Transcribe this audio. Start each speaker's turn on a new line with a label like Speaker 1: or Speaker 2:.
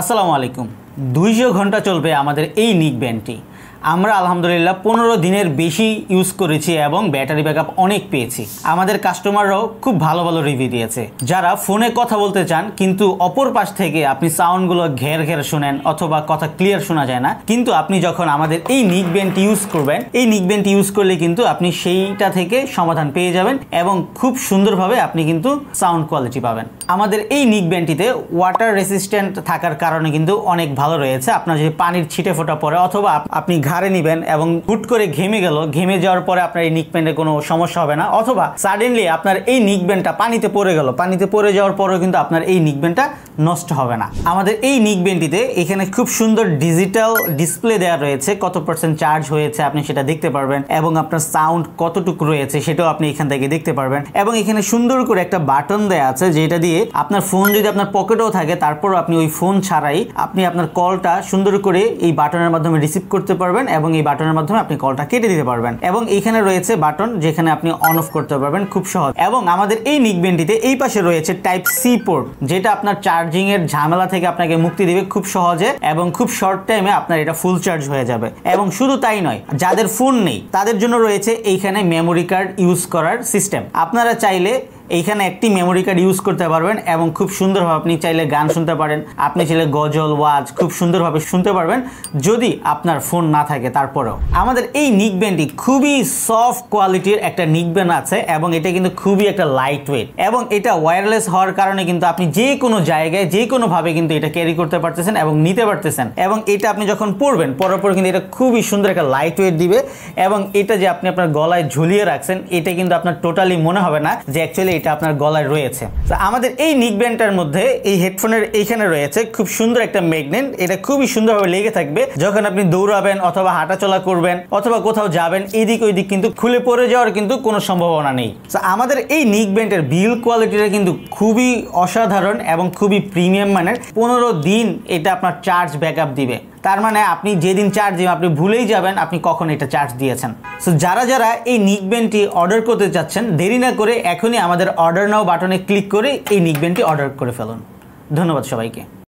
Speaker 1: আসসালামু আলাইকুম। 200 ঘন্টা চলবে আমাদের এই নিক ব্যান্ডটি। আমরা আলহামদুলিল্লাহ 15 দিনের বেশি ইউজ করেছি এবং ব্যাটারি ব্যাকআপ অনেক পেয়েছি। আমাদের কাস্টমাররাও খুব ভালো ভালো রিভিউ দিয়েছে। যারা ফোনে কথা বলতে চান কিন্তু অপর পাশ থেকে আপনি সাউন্ডগুলো ঘের ঘের শুনেন অথবা কথা ক্লিয়ার শোনা যায় না, কিন্তু আপনি যখন আমাদের এই নিক ব্যান্ড ইউজ করবেন, এই নিক ব্যান্ড ইউজ করলে কিন্তু আপনি সেইটা থেকে সমাধান পেয়ে যাবেন এবং খুব সুন্দরভাবে আপনি কিন্তু সাউন্ড কোয়ালিটি পাবেন। আমাদের এই নিক ব্যান্ডটিতে ওয়াটার রেসিস্ট্যান্ট থাকার কারণে কিন্তু অনেক ভালো রয়েছে। আপনার যদি পানির ছিটে ফোটা পড়ে অথবা আপনি ঘাড়ে নিবেন এবং হুট করে ঘেমে যাওয়ার পরে আপনার এই নিক ব্যান্ডে কোনো সমস্যা হবে না, অথবা সাডেনলি আপনার এই নিক ব্যান্ডটা পানিতে পড়ে যাওয়ার পরেও কিন্তু আপনার এই নিক ব্যান্ডটা নষ্ট হবে না। আমাদের এই নিক ব্যান্ডটিতে এখানে খুব সুন্দর ডিজিটাল ডিসপ্লে দেওয়া রয়েছে, কত পার্সেন্ট চার্জ হয়েছে আপনি সেটা দেখতে পারবেন এবং আপনার সাউন্ড কতটুকু রয়েছে সেটাও আপনি এখান থেকে দেখতে পারবেন। এবং এখানে সুন্দর করে একটা বাটন দেওয়া আছে যেটা দিয়ে আপনার ফোন যদি আপনার পকেটেও থাকে তারপরও আপনি ওই ফোন ছাড়াই আপনি আপনার কলটা সুন্দর করে এই বাটনের মাধ্যমে রিসিভ করতে পারবেন এবং এই বাটনের মাধ্যমে আপনি কলটা কেটে দিতে পারবেন। এবং এইখানে রয়েছে বাটন যেখানে আপনি অন অফ করতে পারবেন খুব সহজ। এবং আমাদের এই নিক ব্যান্ডটিতে এই পাশে রয়েছে টাইপ সি পোর্ট, যেটা আপনার চার্জিং এর ঝামেলা থেকে আপনাকে মুক্তি দিবে খুব সহজে এবং খুব শর্ট টাইমে আপনার এটা ফুল চার্জ হয়ে যাবে। এবং শুধু তাই নয়, যাদের ফোন নেই তাদের জন্য রয়েছে এইখানে মেমোরি কার্ড ইউজ করার সিস্টেম। আপনারা চাইলে এইখানে একটি মেমোরি কার্ড ইউজ করতে পারবেন এবং খুব সুন্দরভাবে আপনি চাইলে গান শুনতে পারেন, আপনি চাইলে গজল ওয়াজ খুব সুন্দরভাবে শুনতে পারবেন যদি আপনার ফোন না থাকে। তারপরেও আমাদের এই নিক ব্যান্ডটি খুবই সফট কোয়ালিটির একটা নিক ব্যান্ড আছে এবং এটা কিন্তু খুবই একটা লাইট ওয়েট এবং এটা ওয়্যারলেস হওয়ার কারণে কিন্তু আপনি যে কোনো জায়গায় যে কোনোভাবে কিন্তু এটা ক্যারি করতে পারতেছেন এবং নিতে পারতেছেন। এবং এটা আপনি যখন পরবেন পরার পর কিন্তু এটা খুবই সুন্দর একটা লাইট ওয়েট দিবে এবং এটা যে আপনি আপনার গলায় ঝুলিয়ে রাখছেন এটা কিন্তু আপনার টোটালি মনে হবে না যে অ্যাকচুয়ালি এটা আপনার গলায় রয়েছে। তো আমাদের এই নিক ব্যান্ডটার মধ্যে এই হেডফোনের এইখানে রয়েছে খুব সুন্দর একটা ম্যাগনেট, এটা খুবই সুন্দরভাবে লেগে থাকবে যখন আপনি দৌড়াবেন অথবা হাঁটাচলা করবেন অথবা কোথাও যাবেন, এদিক ওইদিক কিন্তু খুলে পড়ে যাওয়ার কিন্তু কোনো সম্ভাবনা নেই। তো আমাদের এই নিক ব্যান্ডের বিল কোয়ালিটিটা কিন্তু খুবই অসাধারণ এবং খুবই প্রিমিয়াম মানের। 15 দিন এটা আপনার চার্জ ব্যাকআপ দিবে, তার মানে আপনি যেদিন চার্জ দিবেন আপনি ভুলেই যাবেন আপনি কখন এটা চার্জ দিয়েছেন। সো যারা এই নিক ব্যান্ডটি অর্ডার করতে চাচ্ছেন দেরি না করে এখনই আমাদের অর্ডার নাও বাটনে ক্লিক করে এই নিক ব্যান্ডটি অর্ডার করে ফেলুন। ধন্যবাদ সবাইকে।